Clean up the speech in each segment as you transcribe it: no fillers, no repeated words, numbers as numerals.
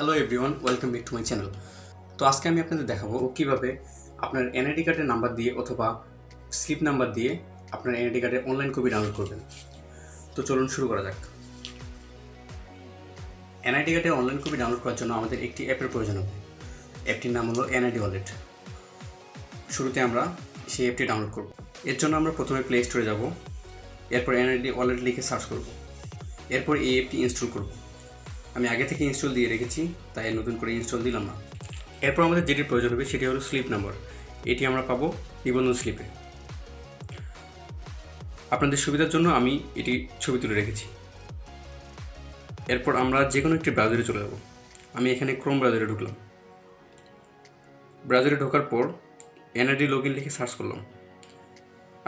Hello everyone, welcome back to my channel. তো আজকে আমি আপনাদের দেখাবো কীভাবে আপনার এনআইডি কার্ডের নাম্বার দিয়ে অথবা স্লিপ নাম্বার দিয়ে আপনার এনআইডি কার্ডের অনলাইন কপি ডাউনলোড করবেন। তো চলুন শুরু করা যাক। এনআইডি কার্ডের অনলাইন কপি ডাউনলোড করার জন্য আমাদের একটি অ্যাপের প্রয়োজন হবে। অ্যাপটির নাম হলো এনআইডি ওয়ালেট। শুরুতে আমরা সেই অ্যাপটি ডাউনলোড করব। এর জন্য আমরা প্রথমে প্লে স্টোরে যাব, এরপর এনআইডি ওয়ালেট লিখে সার্চ করব, এরপর এই অ্যাপটি ইনস্টল করব। আমি আগে থেকে ইনস্টল দিয়ে রেখেছি, তাই নতুন করে ইনস্টল দিলাম না। এরপর আমাদের যেটির প্রয়োজন হবে সেটি হলো স্লিপ নাম্বার। এটি আমরা পাবো নিবন্ধন স্লিপে। আপনাদের সুবিধার জন্য আমি এটি ছবি তুলে রেখেছি। এরপর আমরা যে কোনো একটি ব্রাউজারে চলে যাব। আমি এখানে ক্রোম ব্রাউজারে ঢুকলাম। ব্রাউজারে ঢোকার পর এনআইডি লগইন লিখে সার্চ করলাম।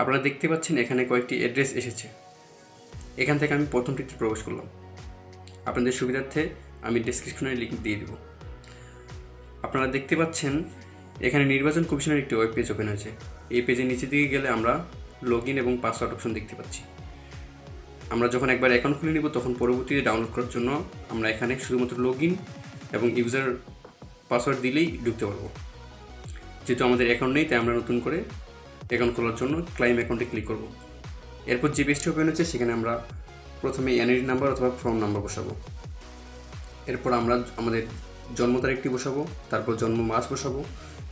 আপনারা দেখতে পাচ্ছেন এখানে কয়েকটি অ্যাড্রেস এসেছে। এখান থেকে আমি প্রথমটিতে প্রবেশ করলাম। আপনাদের সুবিধার্থে আমি ডেসক্রিপশনে লিঙ্ক দিয়ে দেব। আপনারা দেখতে পাচ্ছেন এখানে নির্বাচন কমিশনের একটি ওয়েব পেজ ওপেন হয়েছে। এই পেজের নিচের দিকে গেলে আমরা লগইন এবং পাসওয়ার্ড অপশন দেখতে পাচ্ছি। আমরা যখন একবার অ্যাকাউন্ট খুলে নিব তখন পরবর্তীতে ডাউনলোড করার জন্য আমরা এখানে শুধুমাত্র লগইন এবং ইউজার পাসওয়ার্ড দিলেই ঢুকতে পারবো। যেহেতু আমাদের অ্যাকাউন্ট নেই, তাই আমরা নতুন করে অ্যাকাউন্ট খোলার জন্য ক্লাইম অ্যাকাউন্টে ক্লিক করব। এরপর যে পেজটি ওপেন হচ্ছে সেখানে আমরা প্রথমে এনআইডি নাম্বার অথবা ফর্ম নাম্বার বসাবো। এরপর আমরা আমাদের জন্ম তারিখটি বসাবো, তারপর জন্ম মাস বসাবো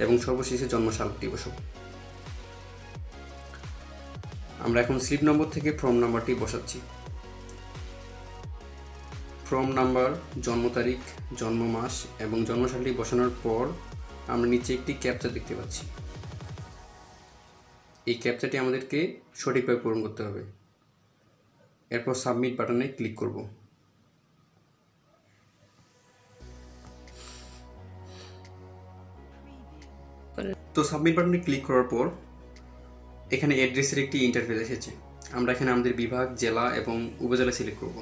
এবং সর্বশেষে জন্ম সালটি বসাবো। আমরা এখন স্লিপ নম্বর থেকে ফর্ম নাম্বারটি বসাচ্ছি। ফর্ম নাম্বার, জন্ম তারিখ, জন্ম মাস এবং জন্ম সালটি বসানোর পর আমরা নিচে একটি ক্যাপচা দেখতে পাচ্ছি। এই ক্যাপচাটি আমাদেরকে সঠিকভাবে পূরণ করতে হবে। এরপর সাবমিট বাটনে ক্লিক করব। তো সাবমিট বাটনে ক্লিক করার পর এখানে অ্যাড্রেসের একটি ইন্টারফেস এসেছে। আমরা এখানে আমাদের বিভাগ, জেলা এবং উপজেলা সিলেক্ট করব।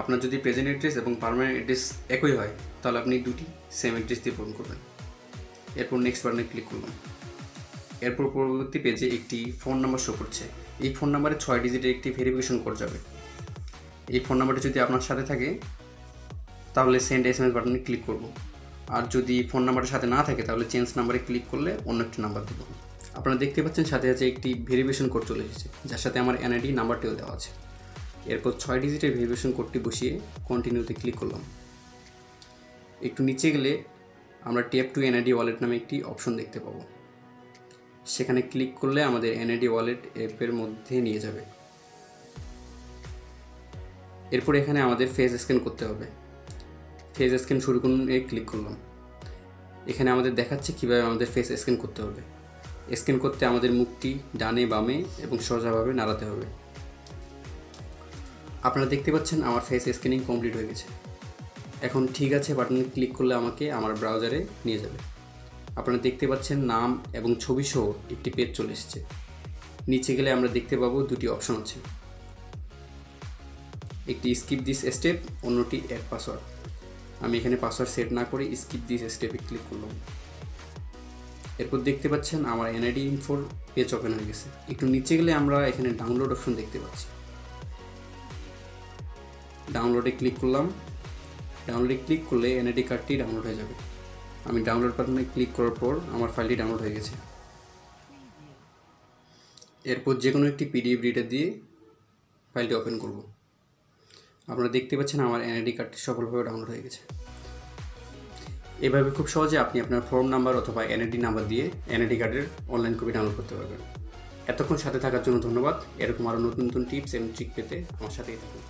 আপনার যদি প্রেজেন্ট অ্যাড্রেস এবং পার্মানেন্ট অ্যাড্রেস একই হয় তাহলে আপনি দুটি সেম অ্যাড্রেস দিয়ে পূরণ করবেন। এরপর নেক্সট বাটনে ক্লিক করলাম। এরপর পরবর্তী পেজে একটি ফোন নাম্বার শো করছে। এই ফোন নাম্বারে 6 ডিজিটের একটি ভেরিফিকেশন কোড যাবে। এই ফোন নাম্বারটি যদি আপনার সাথে থাকে তাহলে সেন্ড এসএমএস বাটনে ক্লিক করব। আর যদি ফোন নাম্বারের সাথে না থাকে তাহলে চেঞ্জ নাম্বারে ক্লিক করলে অন্য একটি নাম্বার দেবো। আপনারা দেখতে পাচ্ছেন সাথে সাথে একটি ভেরিফিকেশন কোড চলে এসেছে, যার সাথে আমার এনআইডি নাম্বারটিও দেওয়া আছে। এরপর 6 ডিজিটের ভেরিফিকেশন কোডটি বসিয়ে কন্টিনিউতে ক্লিক করলাম। একটু নিচে গেলে আমরা ট্যাপ টু এনআইডি ওয়ালেট নামে একটি অপশন দেখতে পাবো। সেখানে ক্লিক করলে আমাদের এনআইডি ওয়ালেট অ্যাপের মধ্যে নিয়ে যাবে। এরপর এখানে আমাদের ফেস স্ক্যান করতে হবে। ফেস স্ক্যান শুরু করুন ক্লিক করলাম। এখানে আমাদের দেখাচ্ছে কীভাবে আমাদের ফেস স্ক্যান করতে হবে। স্ক্যান করতে আমাদের মুখটি ডানে বামে এবং সোজাভাবে নাড়াতে হবে। আপনারা দেখতে পাচ্ছেন আমার ফেস স্ক্যানিং কমপ্লিট হয়ে গেছে। এখন ঠিক আছে বাটনে ক্লিক করলে আমাকে আমার ব্রাউজারে নিয়ে যাবে। আপনারা দেখতে পাচ্ছেন নাম এবং ছবি সহ একটি পেজ চলে এসেছে। নিচে গেলে আমরা দেখতে পাবো দুটি অপশন আছে, একটি স্কিপ দিস স্টেপ, অন্যটি অ্যাড পাসওয়ার্ড। আমি এখানে পাসওয়ার্ড সেট না করে স্কিপ দিস স্টেপে ক্লিক করলাম। এরপর দেখতে পাচ্ছেন আমার এনআইডি ইনফোর পেজ ওপেন হয়ে গেছে। একটু নিচে গেলে আমরা এখানে ডাউনলোড অপশন দেখতে পাচ্ছি। ডাউনলোডে ক্লিক করলাম। ডাউনলোডে ক্লিক করলে এনআইডি কার্ডটি ডাউনলোড হয়ে যাবে। আমি ডাউনলোড বাটনে ক্লিক করার পর আমার ফাইলটি ডাউনলোড হয়ে গেছে। এরপর যে কোনো একটি পিডিএফ রিডার দিয়ে ফাইলটি ওপেন করব। আপনারা দেখতে পাচ্ছেন আমার এনআইডি কার্ডটি সফলভাবে ডাউনলোড হয়ে গেছে। এভাবে খুব সহজে আপনি আপনার ফর্ম নাম্বার অথবা এনআইডি নাম্বার দিয়ে এনআইডি কার্ডের অনলাইন কপি ডাউনলোড করতে পারবেন। এতক্ষণ সাথে থাকার জন্য ধন্যবাদ। এরকম আরও নতুন নতুন টিপস এবং ট্রিক পেতে আমার সাথেই থাকুন।